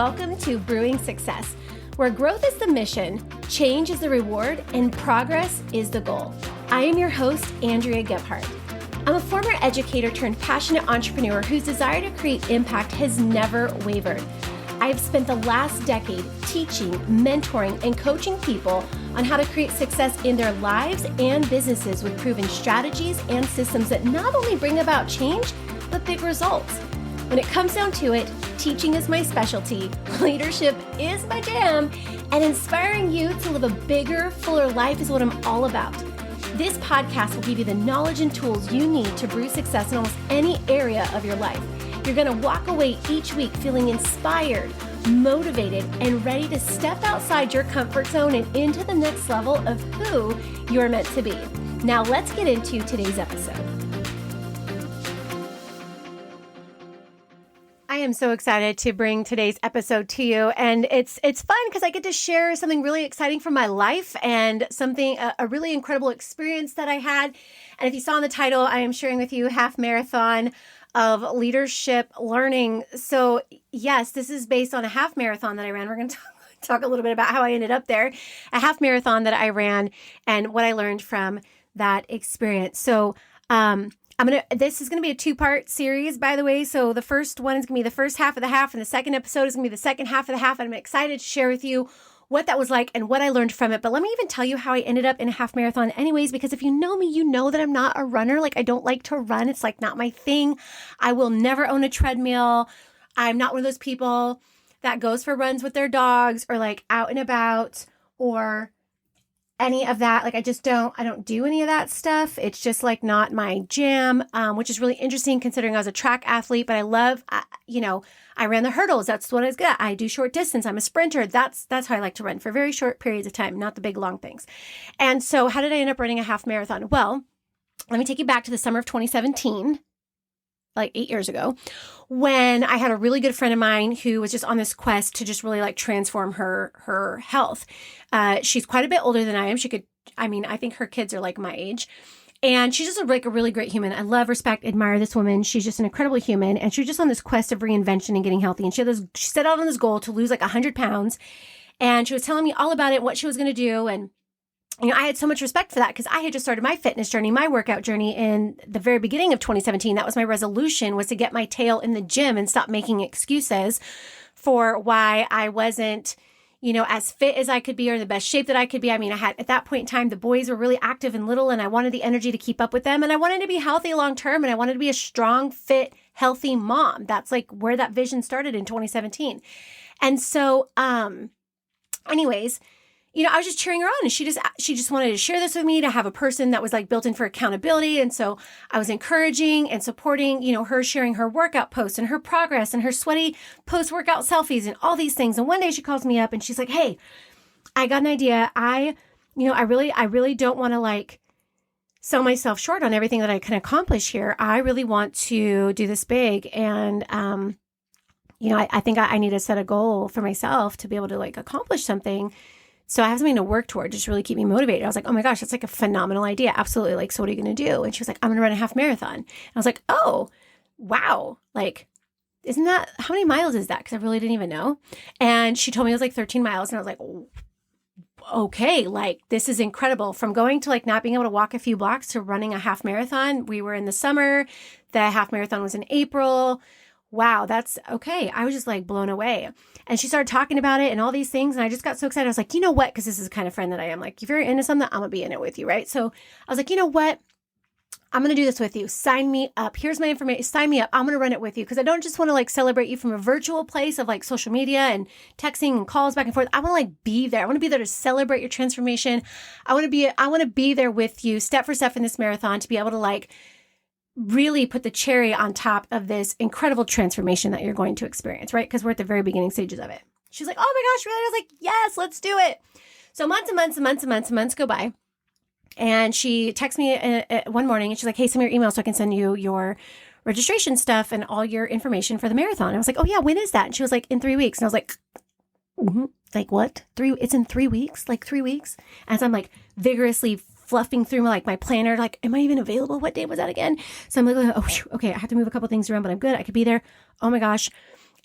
welcome to Brewing Success, where growth is the mission, change is the reward, and progress is the goal. I am your host, Andrea Gebhardt. I'm a former educator turned passionate entrepreneur whose desire to create impact has never wavered. I have spent the last decade teaching, mentoring, and coaching people on how to create success in their lives and businesses with proven strategies and systems that not only bring about change, but big results. When it comes down to it, teaching is my specialty, leadership is my jam, and inspiring you to live a bigger, fuller life is what I'm all about. This podcast will give you the knowledge and tools you need to brew success in almost any area of your life. You're going to walk away each week feeling inspired, motivated, and ready to step outside your comfort zone and into the next level of who you're meant to be. Now let's get into today's episode. I am so excited to bring today's episode to you, and it's fun because I get to share something really exciting from my life and something, a really incredible experience that I had. And if you saw in the title, I am sharing with you half marathon of leadership learning. So yes, this is based on a half marathon that I ran. We're going to talk a little bit about how I ended up there, a half marathon that I ran and what I learned from that experience. So, this is going to be a 2-part series, by the way. So the first one is going to be the first half of the half, and the second episode is going to be the second half of the half. And I'm excited to share with you what that was like and what I learned from it. But let me even tell you how I ended up in a half marathon anyways, because if you know me, you know that I'm not a runner. Like, I don't like to run. It's like not my thing. I will never own a treadmill. I'm not one of those people that goes for runs with their dogs or like out and about or any of that. Like, I don't do any of that stuff. It's just like not my jam, which is really interesting considering I was a track athlete, but I love, I ran the hurdles. That's what I was good at. I do short distance. I'm a sprinter. That's how I like to run for very short periods of time, not the big long things. And so how did I end up running a half marathon? Well, let me take you back to the summer of 2017, like 8 years ago, when I had a really good friend of mine who was just on this quest to just really like transform her health. She's quite a bit older than I am. I think her kids are like my age. And she's just like a really great human. I love, respect, admire this woman. She's just an incredible human. And she was just on this quest of reinvention and getting healthy. And she set out on this goal to lose like 100 pounds. And she was telling me all about it, what she was going to do. And I had so much respect for that because I had just started my fitness journey, my workout journey in the very beginning of 2017. That was my resolution, was to get my tail in the gym and stop making excuses for why I wasn't, as fit as I could be or in the best shape that I could be. I had, at that point in time, the boys were really active and little, and I wanted the energy to keep up with them. And I wanted to be healthy long-term, and I wanted to be a strong, fit, healthy mom. That's like where that vision started in 2017. And so, anyways, I was just cheering her on, and she just wanted to share this with me, to have a person that was like built in for accountability. And so I was encouraging and supporting, her sharing her workout posts and her progress and her sweaty post-workout selfies and all these things. And one day she calls me up and she's like, "Hey, I got an idea. I really don't want to like sell myself short on everything that I can accomplish here. I really want to do this big. And, I think I need to set a goal for myself to be able to like accomplish something. So I have something to work toward, just really keep me motivated." I was like, "Oh my gosh, that's like a phenomenal idea. Absolutely. Like, so what are you going to do?" And she was like, "I'm going to run a half marathon." And I was like, "Oh, wow. Like, how many miles is that?" Because I really didn't even know. And she told me it was like 13 miles. And I was like, "Oh, okay, like this is incredible." From going to like not being able to walk a few blocks to running a half marathon. We were in the summer. The half marathon was in April. Wow, that's okay. I was just like blown away. And she started talking about it and all these things. And I just got so excited. I was like, you know what? Because this is the kind of friend that I am. Like, if you're into something, I'm going to be in it with you, right? So I was like, you know what? I'm going to do this with you. Sign me up. Here's my information. Sign me up. I'm going to run it with you. Because I don't just want to like celebrate you from a virtual place of like social media and texting and calls back and forth. I want to like be there. I want to be there to celebrate your transformation. I want to be there with you step for step in this marathon to be able to like really put the cherry on top of this incredible transformation that you're going to experience, right? Because we're at the very beginning stages of it. She's like, "Oh my gosh, really?" I was like, "Yes, let's do it." So months go by. And she texts me one morning and she's like, "Hey, send me your email so I can send you your registration stuff and all your information for the marathon." And I was like, "Oh yeah, when is that?" And she was like, "In 3 weeks." And I was like, like what? It's in 3 weeks? Like 3 weeks? As I'm like vigorously fluffing through my planner, like, am I even available? What day was that again? So I'm like, oh, okay, I have to move a couple things around, but I'm good. I could be there. Oh my gosh.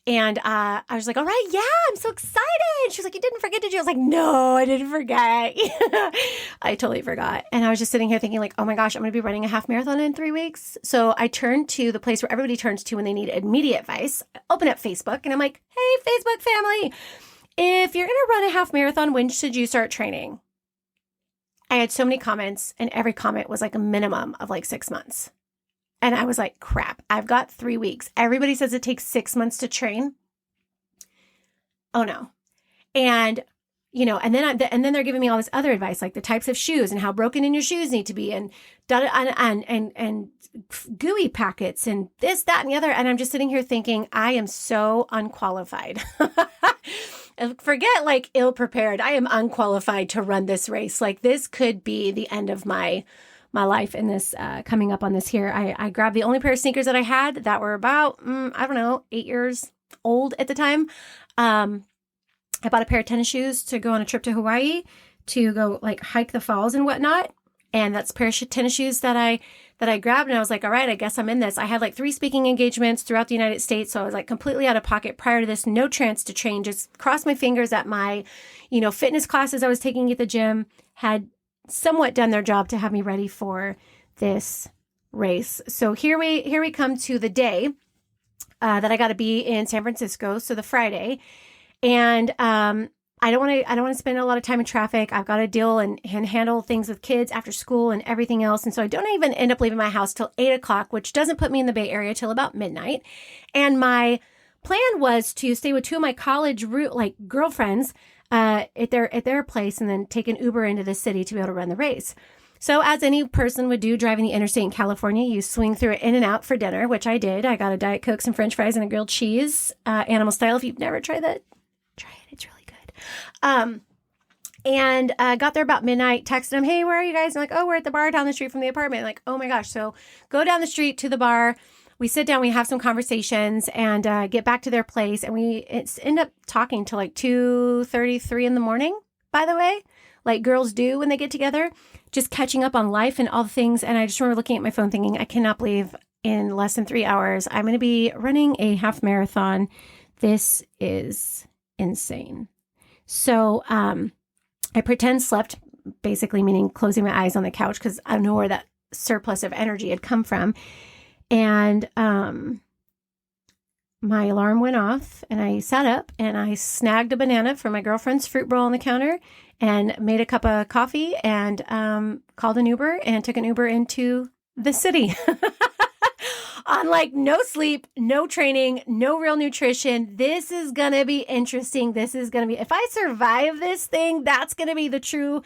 And I was like, all right, yeah, I'm so excited. She was like, you didn't forget, did you? I was like, no, I didn't forget. I totally forgot. And I was just sitting here thinking like, oh my gosh, I'm going to be running a half marathon in 3 weeks. So I turned to the place where everybody turns to when they need immediate advice. I open up Facebook and I'm like, hey, Facebook family, if you're going to run a half marathon, when should you start training? I had so many comments, and every comment was like a minimum of like 6 months. And I was like, crap, I've got 3 weeks. Everybody says it takes 6 months to train. Oh no. And, and then they're giving me all this other advice, like the types of shoes and how broken in your shoes need to be and gooey packets and this, that, and the other. And I'm just sitting here thinking, I am so unqualified. Forget like ill prepared. I am unqualified to run this race. Like this could be the end of my life in this, coming up on this here. I grabbed the only pair of sneakers that I had that were about, 8 years old at the time. I bought a pair of tennis shoes to go on a trip to Hawaii to go like hike the falls and whatnot. And that's a pair of tennis shoes that I grabbed. And I was like, all right, I guess I'm in this. I had like 3 speaking engagements throughout the United States. So I was like completely out of pocket prior to this, no chance to train, just crossed my fingers that my, fitness classes I was taking at the gym had somewhat done their job to have me ready for this race. So here we come to the day that I got to be in San Francisco. So the Friday, and I don't want to spend a lot of time in traffic. I've got to deal and handle things with kids after school and everything else. And so I don't even end up leaving my house till 8 o'clock, which doesn't put me in the Bay Area till about midnight. And my plan was to stay with 2 of my college girlfriends at their place and then take an Uber into the city to be able to run the race. So as any person would do driving the interstate in California, you swing through it in and out for dinner, which I did. I got a Diet Coke, some French fries, and a grilled cheese, animal style. If you've never tried that, try it. It's really good. And got there about midnight, texted them, hey, where are you guys? I'm like, oh, we're at the bar down the street from the apartment. I'm like, oh my gosh. So go down the street to the bar. We sit down, we have some conversations and get back to their place. And we end up talking till like 2:33 in the morning, by the way, like girls do when they get together, just catching up on life and all the things. And I just remember looking at my phone thinking, I cannot believe in less than 3 hours, I'm going to be running a half marathon. This is insane. So I pretend slept, basically meaning closing my eyes on the couch because I don't know where that surplus of energy had come from. And my alarm went off and I sat up and I snagged a banana from my girlfriend's fruit bowl on the counter and made a cup of coffee and called an Uber and took an Uber into the city. On like no sleep, no training, no real nutrition. This is going to be interesting. This is going to be, if I survive this thing, that's going to be the true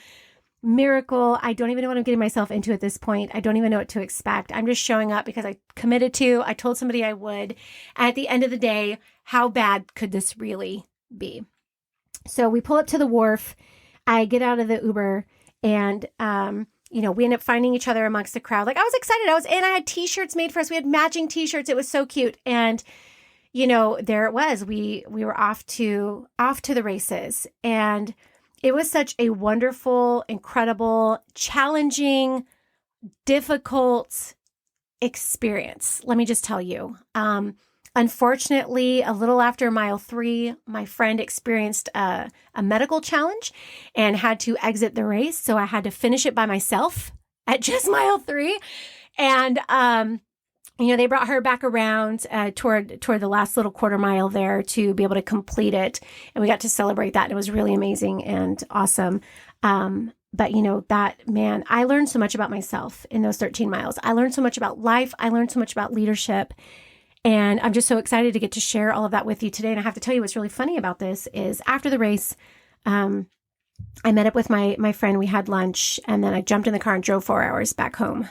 miracle. I don't even know what I'm getting myself into at this point. I don't even know what to expect. I'm just showing up because I committed to, I told somebody I would. At the end of the day, how bad could this really be? So we pull up to the wharf. I get out of the Uber and, we end up finding each other amongst the crowd. Like I was excited. I had t-shirts made for us. We had matching t-shirts. It was so cute. And, there it was. We were off to the races, and it was such a wonderful, incredible, challenging, difficult experience. Let me just tell you. Unfortunately, a little after mile 3, my friend experienced a medical challenge and had to exit the race. So I had to finish it by myself at just mile 3. And, they brought her back around toward the last little quarter mile there to be able to complete it. And we got to celebrate that. And it was really amazing and awesome. But I learned so much about myself in those 13 miles. I learned so much about life. I learned so much about leadership. And I'm just so excited to get to share all of that with you today. And I have to tell you what's really funny about this is after the race, I met up with my friend. We had lunch, and then I jumped in the car and drove 4 hours back home.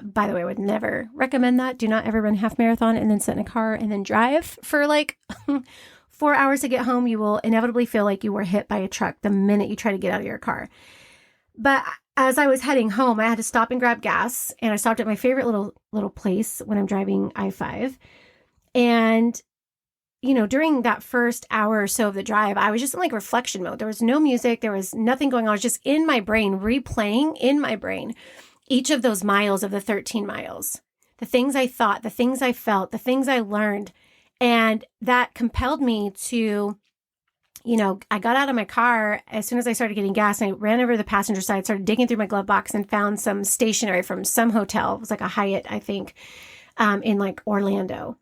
By the way, I would never recommend that. Do not ever run a half marathon and then sit in a car and then drive for like 4 hours to get home. You will inevitably feel like you were hit by a truck the minute you try to get out of your car. But as I was heading home, I had to stop and grab gas, and I stopped at my favorite little place when I'm driving I-5. And, during that first hour or so of the drive, I was just in like reflection mode. There was no music. There was nothing going on. I was just in my brain, replaying in my brain each of those miles of the 13 miles, the things I thought, the things I felt, the things I learned. And that compelled me to, I got out of my car as soon as I started getting gas, and I ran over to the passenger side, started digging through my glove box, and found some stationery from some hotel. It was like a Hyatt, I think, in like Orlando.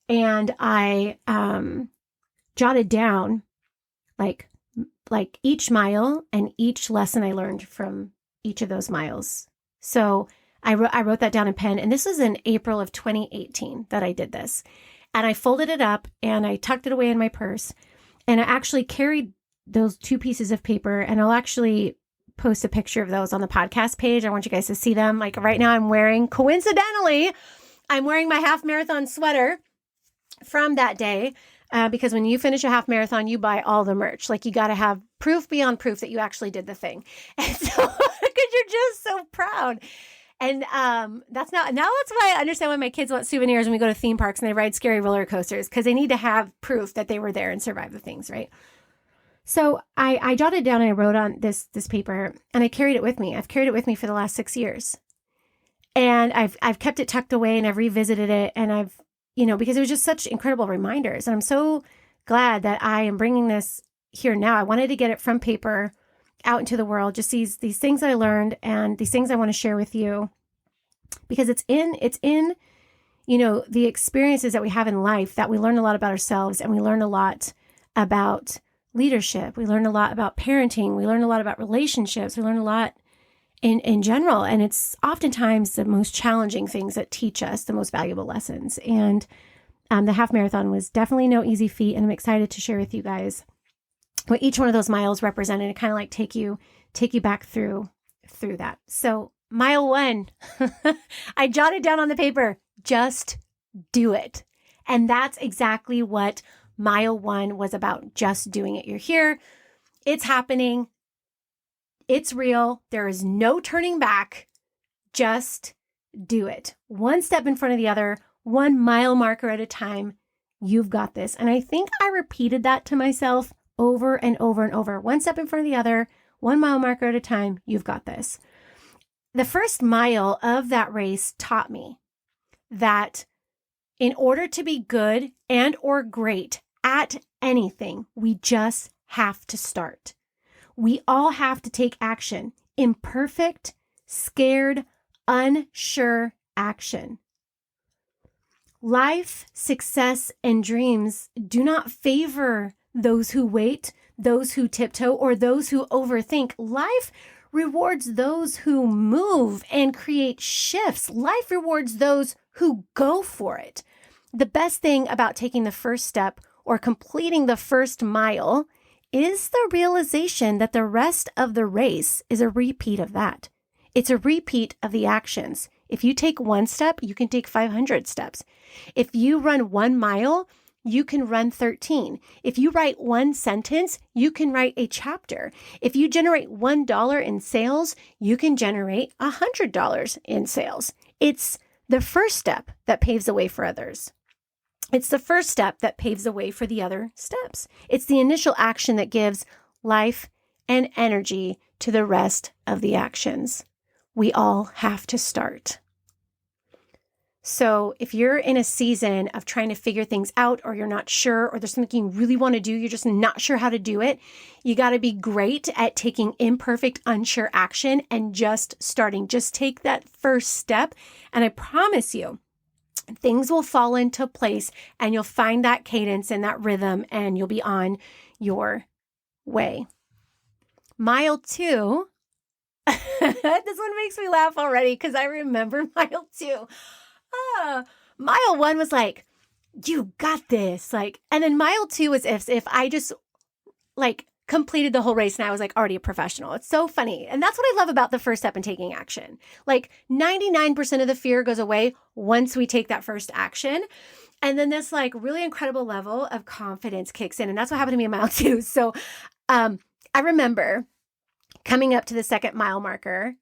And I jotted down like each mile and each lesson I learned from each of those miles. So I wrote that down in pen. And this was in April of 2018 that I did this. And I folded it up and I tucked it away in my purse. And I actually carried those 2 pieces of paper, and I'll actually post a picture of those on the podcast page. I want you guys to see them. Like right now coincidentally, I'm wearing my half marathon sweater from that day, because when you finish a half marathon, you buy all the merch. Like you got to have proof beyond proof that you actually did the thing. And so, because you're just so proud. And that's why I understand why my kids want souvenirs when we go to theme parks and they ride scary roller coasters, because they need to have proof that they were there and survived the things, right? So I jotted down and I wrote on this paper, and I carried it with me. I've carried it with me for the last 6 years. And I've kept it tucked away, and I've revisited it, and I've, because it was just such incredible reminders. And I'm so glad that I am bringing this here now. I wanted to get it from paper out into the world, just these things that I learned and these things I want to share with you, because it's in the experiences that we have in life that we learn a lot about ourselves, and we learn a lot about leadership. We learn a lot about parenting. We learn a lot about relationships. We learn a lot in general. And it's oftentimes the most challenging things that teach us the most valuable lessons. And the half marathon was definitely no easy feat. And I'm excited to share with you guys what each one of those miles represented, and kind of like take you back through that. So mile 1, I jotted down on the paper, just do it. And that's exactly what mile 1 was about. Just doing it. You're here. It's happening. It's real. There is no turning back. Just do it. One step in front of the other, 1 mile marker at a time. You've got this. And I think I repeated that to myself over and over and over. 1 step in front of the other, 1 mile marker at a time. You've got this. The first mile of that race taught me that in order to be good and or great at anything, we just have to start. We all have to take action. Imperfect, scared, unsure action. Life, success, and dreams do not favor those who wait, those who tiptoe, or those who overthink. Life rewards those who move and create shifts. Life rewards those who go for it. The best thing about taking the first step or completing the first mile is the realization that the rest of the race is a repeat of that. It's a repeat of the actions. If you take 1 step, you can take 500 steps. If you run 1 mile, you can run 13. If you write 1 sentence, you can write a chapter. If you generate $1 in sales, you can generate $100 in sales. It's the first step that paves the way for others. It's the first step that paves the way for the other steps. It's the initial action that gives life and energy to the rest of the actions. We all have to start. So if you're in a season of trying to figure things out, or you're not sure, or there's something you really want to do, you're just not sure how to do it, you got to be great at taking imperfect, unsure action and just starting. Just take that first step. And I promise you, things will fall into place, and you'll find that cadence and that rhythm, and you'll be on your way. Mile 2, this one makes me laugh already because I remember mile 2. Mile 1 was like, you got this. And then mile 2 was if I just completed the whole race and I was already a professional. It's so funny. And that's what I love about the first step in taking action. 99% of the fear goes away once we take that first action. And then this really incredible level of confidence kicks in. And that's what happened to me in mile 2. So I remember coming up to the 2nd mile marker.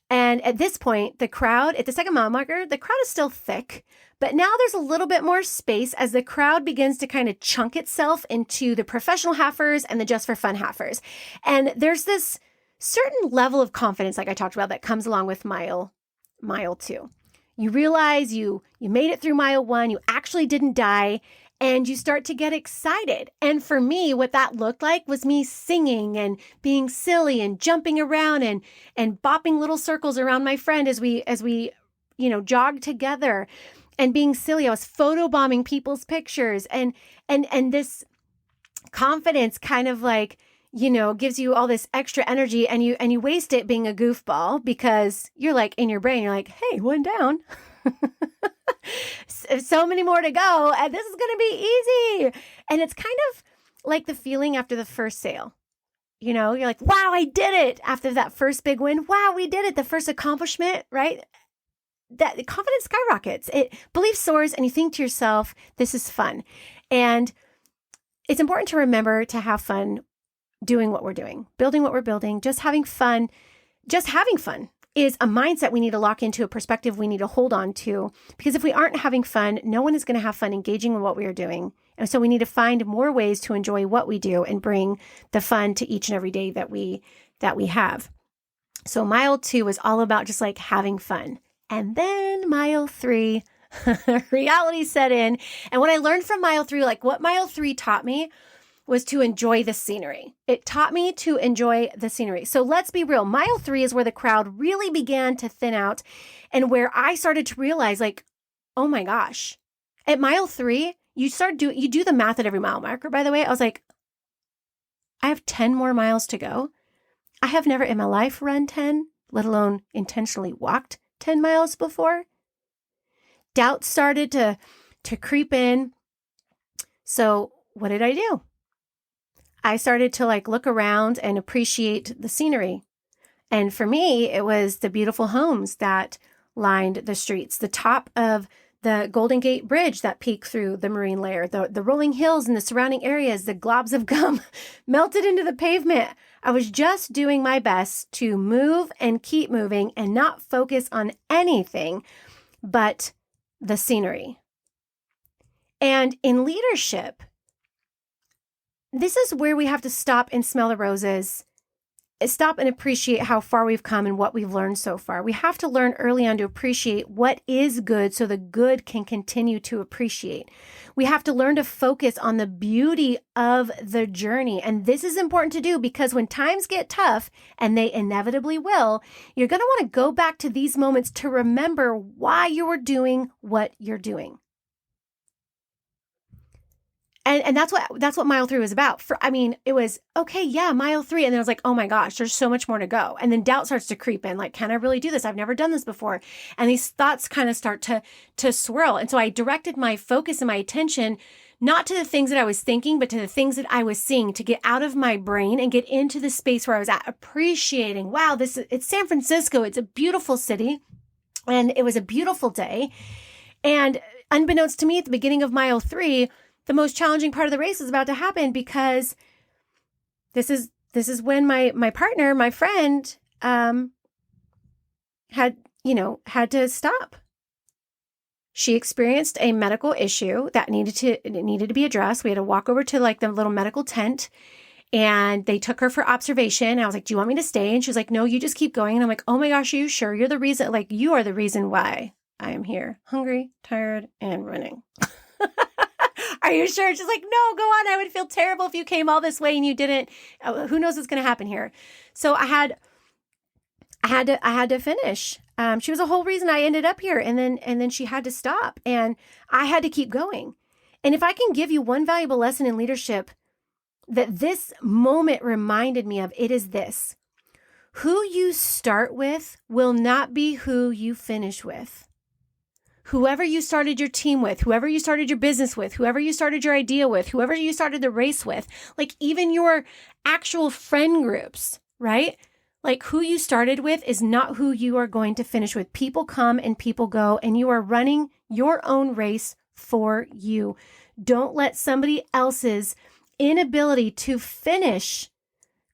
And at this point, the crowd, at the 2nd mile marker, the crowd is still thick, but now there's a little bit more space as the crowd begins to kind of chunk itself into the professional halfers and the just for fun halfers. And there's this certain level of confidence, like I talked about, that comes along with mile 2. You realize you made it through mile 1, you actually didn't die, and you start to get excited. And for me, what that looked like was me singing and being silly and jumping around and bopping little circles around my friend as we jogged together and being silly. I was photobombing people's pictures and this confidence kind of like, gives you all this extra energy, and you waste it being a goofball because you're like in your brain, you're like, hey, one down. So many more to go, and this is going to be easy. And it's kind of like the feeling after the first sale. You're like, wow, I did it. After that first big win, wow, we did it. The first accomplishment, right? That confidence skyrockets. Belief soars, and you think to yourself, this is fun. And it's important to remember to have fun doing what we're doing, building what we're building, just having fun. Just having fun is a mindset we need to lock into, a perspective we need to hold on to, because if we aren't having fun, no one is going to have fun engaging in what we are doing. And so we need to find more ways to enjoy what we do and bring the fun to each and every day that we have. So mile 2 was all about just like having fun. And then mile 3, reality set in. And what I learned from mile 3, like what mile 3 taught me was to enjoy the scenery. It taught me to enjoy the scenery. So let's be real. Mile 3 is where the crowd really began to thin out and where I started to realize like, oh my gosh, at mile 3, you do the math at every mile marker, by the way. I was like, I have 10 more miles to go. I have never in my life run 10, let alone intentionally walked 10 miles before. Doubt started to creep in. So what did I do? I started to like look around and appreciate the scenery. And for me, it was the beautiful homes that lined the streets, the top of the Golden Gate Bridge that peeked through the marine layer, the rolling hills and the surrounding areas, the globs of gum melted into the pavement. I was just doing my best to move and keep moving and not focus on anything but the scenery. And in leadership, this is where we have to stop and smell the roses, stop and appreciate how far we've come and what we've learned so far. We have to learn early on to appreciate what is good so the good can continue to appreciate. We have to learn to focus on the beauty of the journey. And this is important to do because when times get tough, and they inevitably will, you're going to want to go back to these moments to remember why you were doing what you're doing. And that's what mile 3 was about. It was, okay, yeah, mile 3. And then I was like, oh my gosh, there's so much more to go. And then doubt starts to creep in. Like, can I really do this? I've never done this before. And these thoughts kind of start to swirl. And so I directed my focus and my attention not to the things that I was thinking, but to the things that I was seeing, to get out of my brain and get into the space where I was at, appreciating, wow, it's San Francisco. It's a beautiful city. And it was a beautiful day. And unbeknownst to me at the beginning of mile 3, the most challenging part of the race is about to happen because this is when my partner, my friend, had to stop. She experienced a medical issue that needed to be addressed. We had to walk over to like the little medical tent, and they took her for observation. I was like, "Do you want me to stay?" And she was like, "No, you just keep going." And I'm like, "Oh my gosh, are you sure? You're the reason. Like, you are the reason why I am here, hungry, tired, and running." Are you sure? She's like, no, go on. I would feel terrible if you came all this way and you didn't. Who knows what's going to happen here? So I had to finish. She was the whole reason I ended up here. And then she had to stop, and I had to keep going. And if I can give you one valuable lesson in leadership that this moment reminded me of, it is this: who you start with will not be who you finish with. Whoever you started your team with, whoever you started your business with, whoever you started your idea with, whoever you started the race with, like even your actual friend groups, right? Like who you started with is not who you are going to finish with. People come and people go, and you are running your own race for you. Don't let somebody else's inability to finish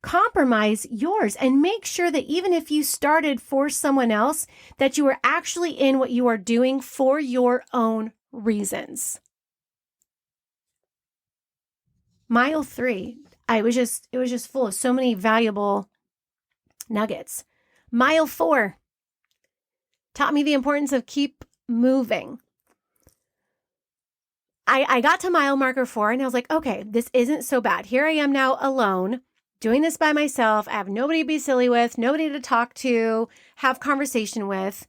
compromise yours, and make sure that even if you started for someone else, that you are actually in what you are doing for your own reasons. Mile 3, it was just full of so many valuable nuggets. Mile 4 taught me the importance of keep moving. I got to mile marker 4 and I was like, okay, this isn't so bad. Here I am now alone, doing this by myself. I have nobody to be silly with, nobody to talk to, have conversation with.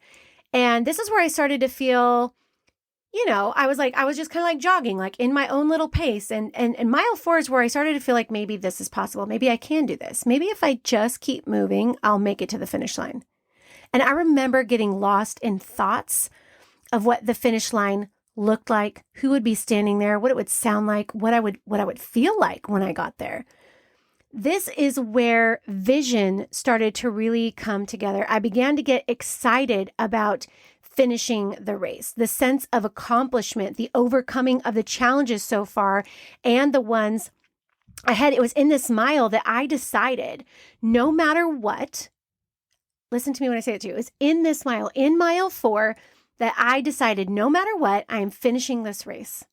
And this is where I started to feel, I was just kind of like jogging, like in my own little pace. And mile 4 is where I started to feel like maybe this is possible. Maybe I can do this. Maybe if I just keep moving, I'll make it to the finish line. And I remember getting lost in thoughts of what the finish line looked like, who would be standing there, what it would sound like, what I would feel like when I got there. This is where vision started to really come together. I began to get excited about finishing the race, the sense of accomplishment, the overcoming of the challenges so far and the ones ahead. It was in this mile that I decided, no matter what, listen to me when I say it to you, it's in this mile, in mile 4, that I decided no matter what, I am finishing this race.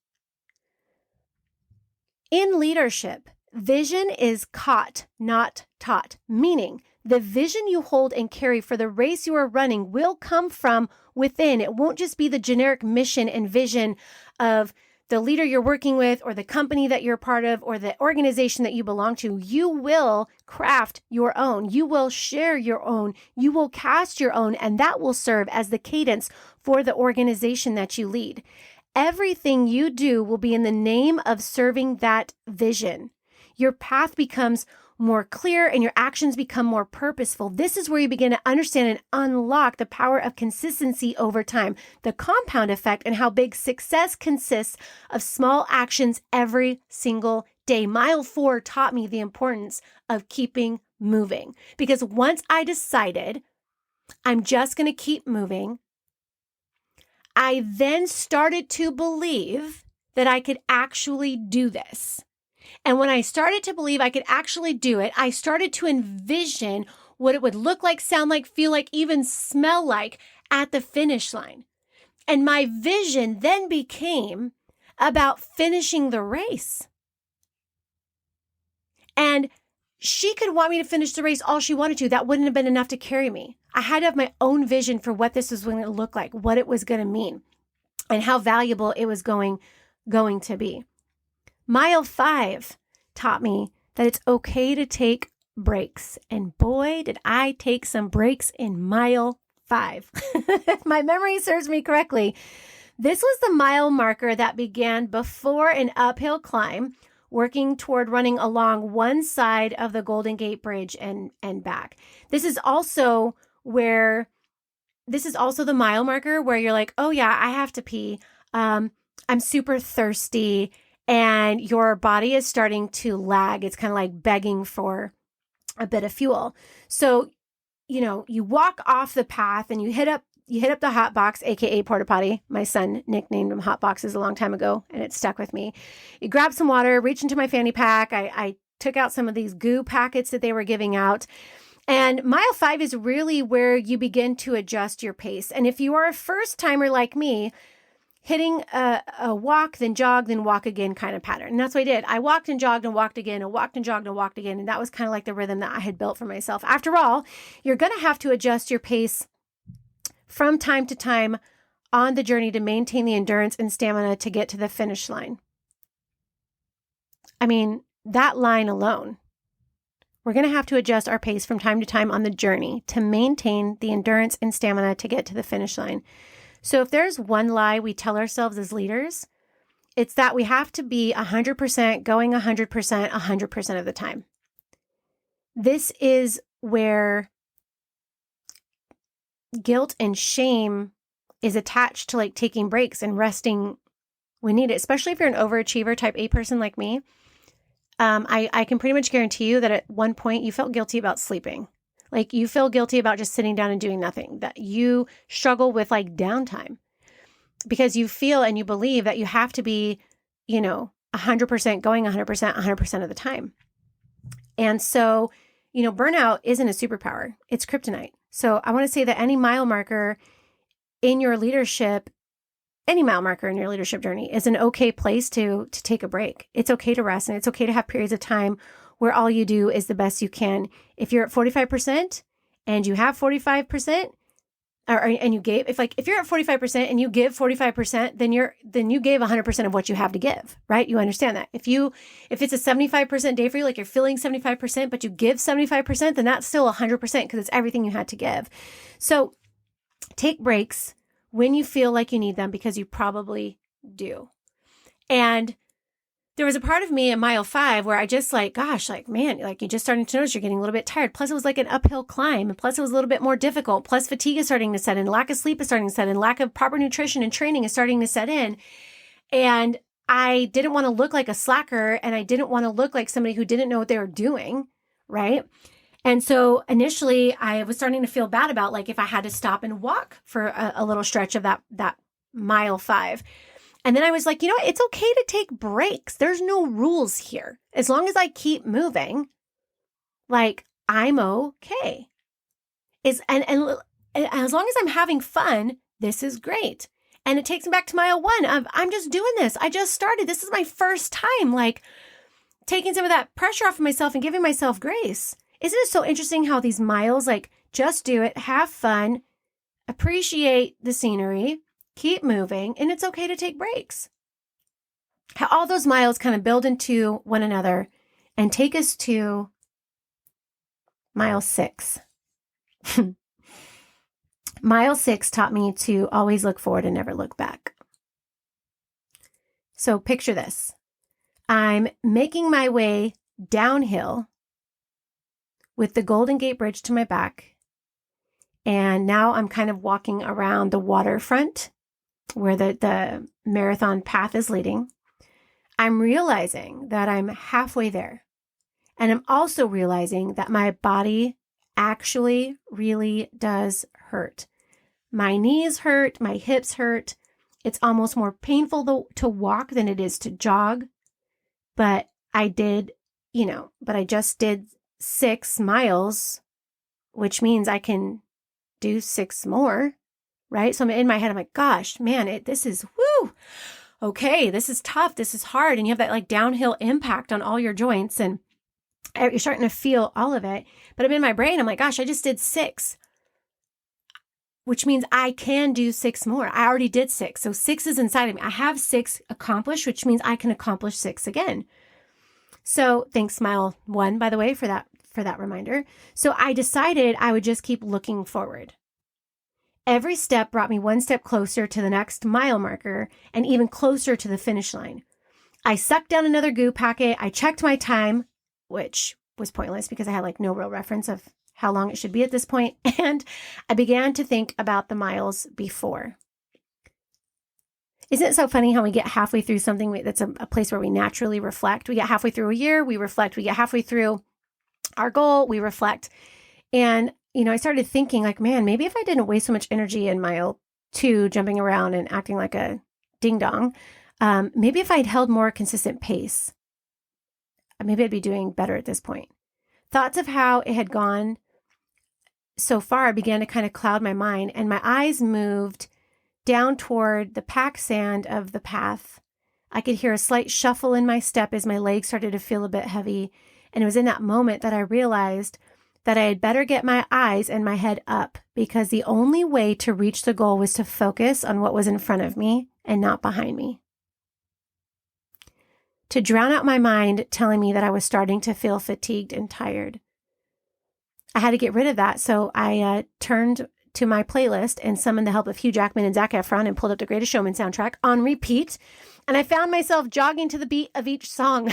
In leadership, vision is caught, not taught, meaning the vision you hold and carry for the race you are running will come from within. It won't just be the generic mission and vision of the leader you're working with or the company that you're part of or the organization that you belong to. You will craft your own. You will share your own. You will cast your own, and that will serve as the cadence for the organization that you lead. Everything you do will be in the name of serving that vision. Your path becomes more clear and your actions become more purposeful. This is where you begin to understand and unlock the power of consistency over time, the compound effect, and how big success consists of small actions every single day. Mile 4 taught me the importance of keeping moving, because once I decided I'm just going to keep moving, I then started to believe that I could actually do this. And when I started to believe I could actually do it, I started to envision what it would look like, sound like, feel like, even smell like at the finish line. And my vision then became about finishing the race. And she could want me to finish the race all she wanted to. That wouldn't have been enough to carry me. I had to have my own vision for what this was going to look like, what it was going to mean, and how valuable it was going to be. Mile 5 taught me that it's okay to take breaks. And boy, did I take some breaks in mile 5. If my memory serves me correctly, this was the mile marker that began before an uphill climb, working toward running along one side of the Golden Gate Bridge and back. This is also the mile marker where you're like, oh yeah, I have to pee. I'm super thirsty. And your body is starting to lag. It's kind of like begging for a bit of fuel. So, you walk off the path and you hit up the hot box, aka porta potty. My son nicknamed them hot boxes a long time ago, and it stuck with me. You grab some water, reach into my fanny pack. I took out some of these goo packets that they were giving out. And mile 5 is really where you begin to adjust your pace. And if you are a first timer like me, hitting a walk, then jog, then walk again kind of pattern. And that's what I did. I walked and jogged and walked again, and walked and jogged and walked again. And that was kind of like the rhythm that I had built for myself. After all, you're going to have to adjust your pace from time to time on the journey to maintain the endurance and stamina to get to the finish line. I mean, that line alone, we're going to have to adjust our pace from time to time on the journey to maintain the endurance and stamina to get to the finish line. So if there's one lie we tell ourselves as leaders, it's that we have to be 100% going 100% of the time. This is where guilt and shame is attached to like taking breaks and resting when needed, especially if you're an overachiever type A person like me. I can pretty much guarantee you that at one point you felt guilty about sleeping. Like you feel guilty about just sitting down and doing nothing, that you struggle with like downtime because you feel and you believe that you have to be, 100% going 100% of the time. And so, burnout isn't a superpower. It's kryptonite. So I want to say that any mile marker in your leadership, any mile marker in your leadership journey is an okay place to take a break. It's okay to rest, and it's okay to have periods of time where all you do is the best you can. If you're at 45% and you have 45%, and you gave, if you're at 45% and you give 45%, then you gave 100% of what you have to give, right? You understand that. If it's a 75% day for you, like you're feeling 75%, but you give 75%, then that's still 100% because it's everything you had to give. So take breaks when you feel like you need them, because you probably do. And there was a part of me in mile 5 where I just man, you're just starting to notice you're getting a little bit tired. Plus it was like an uphill climb. And plus it was a little bit more difficult. Plus fatigue is starting to set in. Lack of sleep is starting to set in. Lack of proper nutrition and training is starting to set in. And I didn't want to look like a slacker, and I didn't want to look like somebody who didn't know what they were doing. Right. And so initially I was starting to feel bad about if I had to stop and walk for a little stretch of that mile 5. And then I was like, it's okay to take breaks. There's no rules here. As long as I keep moving, I'm okay. And as long as I'm having fun, this is great. And it takes me back to mile 1 of I'm just doing this. I just started. This is my first time, taking some of that pressure off of myself and giving myself grace. Isn't it so interesting how these miles, just do it, have fun, appreciate the scenery, keep moving, and it's okay to take breaks. How all those miles kind of build into one another and take us to mile 6. Mile 6 taught me to always look forward and never look back. So picture this. I'm making my way downhill with the Golden Gate Bridge to my back. And now I'm kind of walking around the waterfront where the marathon path is leading. I'm realizing that I'm halfway there. And I'm also realizing that my body actually really does hurt. My knees hurt, my hips hurt. It's almost more painful to walk than it is to jog. But I just did 6 miles, which means I can do 6 more. Right? So I'm in my head, I'm like, gosh, man, this is, woo, okay, this is tough. This is hard. And you have that downhill impact on all your joints, and you're starting to feel all of it. But I'm in my brain, I'm like, gosh, I just did 6, which means I can do 6 more. I already did 6. So 6 is inside of me. I have 6 accomplished, which means I can accomplish 6 again. So thanks, mile 1, by the way, for that reminder. So I decided I would just keep looking forward. Every step brought me one step closer to the next mile marker and even closer to the finish line. I sucked down another goo packet. I checked my time, which was pointless because I had no real reference of how long it should be at this point. And I began to think about the miles before. Isn't it so funny how we get halfway through something that's a place where we naturally reflect? We get halfway through a year, we reflect. We get halfway through our goal, we reflect. And I started thinking man, maybe if I didn't waste so much energy in mile 2 jumping around and acting like a ding dong, maybe if I'd held more consistent pace, maybe I'd be doing better at this point. Thoughts of how it had gone so far began to kind of cloud my mind, and my eyes moved down toward the packed sand of the path. I could hear a slight shuffle in my step as my legs started to feel a bit heavy. And it was in that moment that I realized that I had better get my eyes and my head up, because the only way to reach the goal was to focus on what was in front of me and not behind me. To drown out my mind telling me that I was starting to feel fatigued and tired. I had to get rid of that, so I turned to my playlist and summoned the help of Hugh Jackman and Zac Efron and pulled up the Greatest Showman soundtrack on repeat, and I found myself jogging to the beat of each song.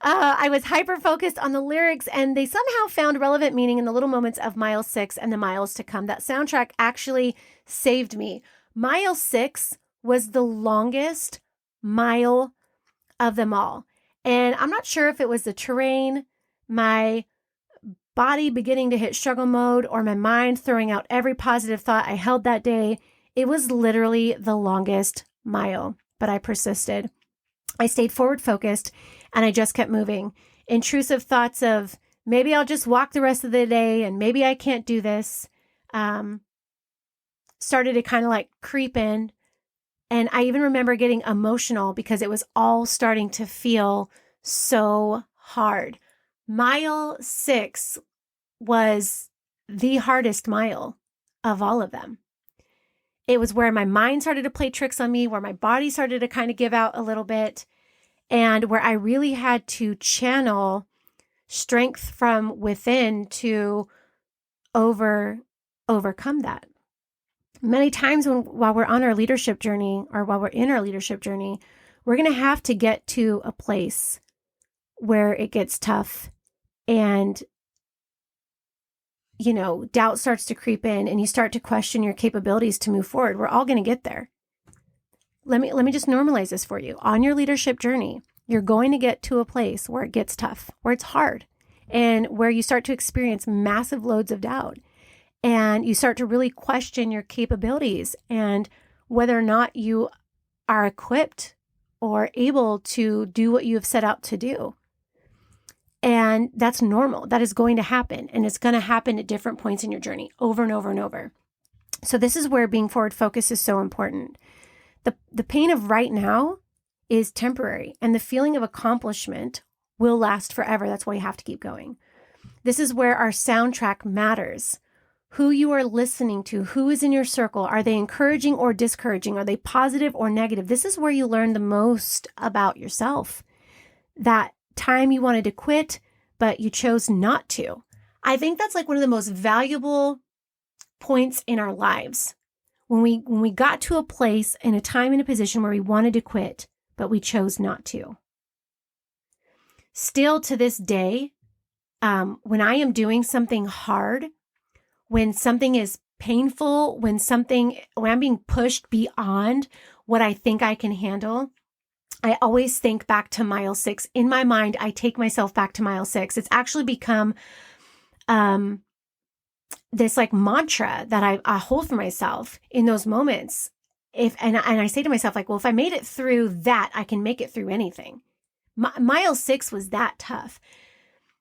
I was hyper-focused on the lyrics, and they somehow found relevant meaning in the little moments of mile 6 and the miles to come. That soundtrack actually saved me. Mile 6 was the longest mile of them all. And I'm not sure if it was the terrain, my body beginning to hit struggle mode, or my mind throwing out every positive thought I held that day. It was literally the longest mile, but I persisted. I stayed forward focused, and I just kept moving. Intrusive thoughts of maybe I'll just walk the rest of the day and maybe I can't do this started to kind of creep in. And I even remember getting emotional because it was all starting to feel so hard. Mile 6 was the hardest mile of all of them. It was where my mind started to play tricks on me, where my body started to kind of give out a little bit, and where I really had to channel strength from within to overcome that. Many times while we're on our leadership journey, or while we're in our leadership journey, we're going to have to get to a place where it gets tough and, doubt starts to creep in and you start to question your capabilities to move forward. We're all going to get there. Let me just normalize this for you. On your leadership journey, you're going to get to a place where it gets tough, where it's hard, and where you start to experience massive loads of doubt. And you start to really question your capabilities and whether or not you are equipped or able to do what you have set out to do. And that's normal. That is going to happen. And it's going to happen at different points in your journey over and over and over. So this is where being forward focused is so important. The pain of right now is temporary, and the feeling of accomplishment will last forever. That's why you have to keep going. This is where our soundtrack matters. Who you are listening to, who is in your circle, are they encouraging or discouraging? Are they positive or negative? This is where you learn the most about yourself. That time you wanted to quit, but you chose not to. I think that's like one of the most valuable points in our lives. When we got to a place in a time in a position where we wanted to quit, but we chose not to. Still to this day, when I am doing something hard, when something is painful, when I'm being pushed beyond what I think I can handle, I always think back to mile 6. In my mind, I take myself back to mile 6. It's actually become this like mantra that I hold for myself in those moments. And I say to myself, like, well, if I made it through that, I can make it through anything. Mile 6 was that tough.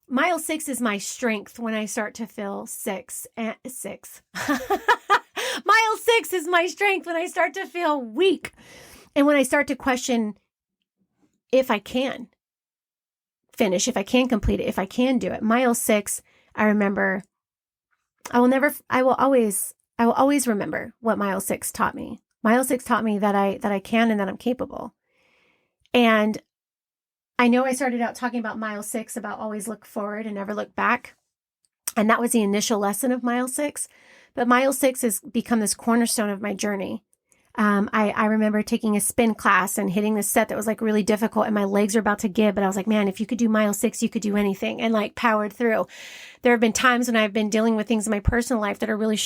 Mile 6 is my strength when I start to feel six. Mile 6 is my strength when I start to feel weak. And when I start to question if I can finish, if I can complete it, if I can do it. Mile 6, I remember, I will always remember what mile 6 taught me. Mile 6 taught me that I can and that I'm capable. And I know I started out talking about mile 6, about always look forward and never look back. And that was the initial lesson of mile 6. But mile 6 has become this cornerstone of my journey. I remember taking a spin class and hitting this set that was like really difficult and my legs are about to give, but I was like, man, if you could do mile 6, you could do anything, and like powered through. There have been times when I've been dealing with things in my personal life that are really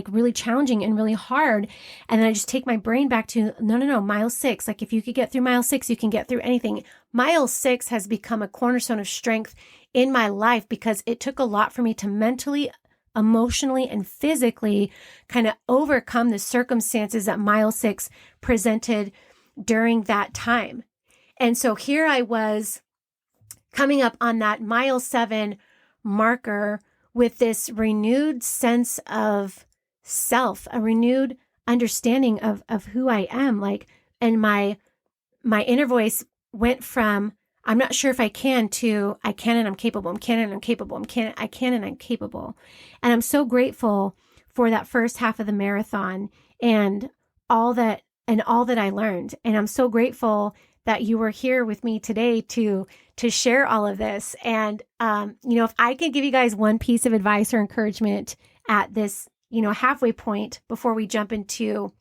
really challenging and really hard. And then I just take my brain back to, no, mile 6. Like if you could get through mile 6, you can get through anything. Mile 6 has become a cornerstone of strength in my life because it took a lot for me to mentally, emotionally, and physically kind of overcome the circumstances that mile 6 presented during that time. And so here I was coming up on that mile 7 marker with this renewed sense of self, a renewed understanding of who I am. Like, and my inner voice went from, I'm not sure if I can, to I can and I'm capable. I can and I'm capable. I can and I'm capable. And I'm so grateful for that first half of the marathon and all that I learned. And I'm so grateful that you were here with me today to share all of this. And if I could give you guys one piece of advice or encouragement at this, halfway point before we jump into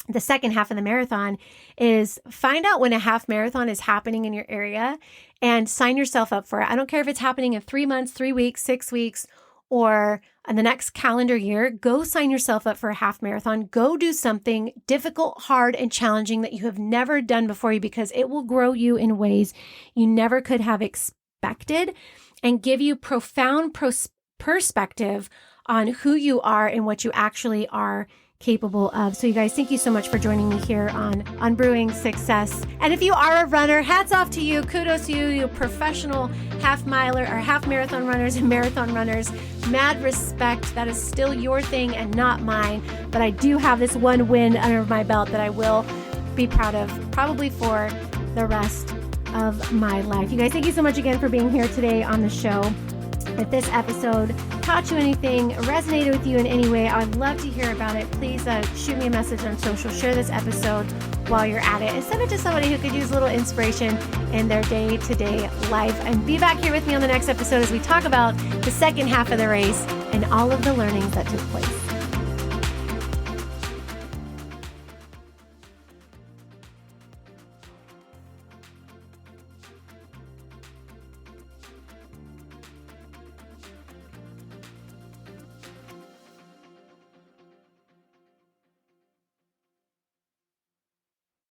the second half of the marathon, is find out when a half marathon is happening in your area and sign yourself up for it. I don't care if it's happening in 3 months, 3 weeks, 6 weeks, or in the next calendar year. Go sign yourself up for a half marathon. Go do something difficult, hard, and challenging that you have never done before you, because it will grow you in ways you never could have expected and give you profound perspective on who you are and what you actually are capable of. So you guys, thank you so much for joining me here on Brewing Success. And if you are a runner, hats off to you. Kudos to you, you professional half miler or half marathon runners and marathon runners. Mad respect. That is still your thing and not mine. But I do have this one win under my belt that I will be proud of, probably for the rest of my life. You guys, thank you so much again for being here today on the show. If this episode taught you anything, resonated with you in any way, I would love to hear about it. Please shoot me a message on social, share this episode while you're at it, and send it to somebody who could use a little inspiration in their day-to-day life. And be back here with me on the next episode as we talk about the second half of the race and all of the learnings that took place.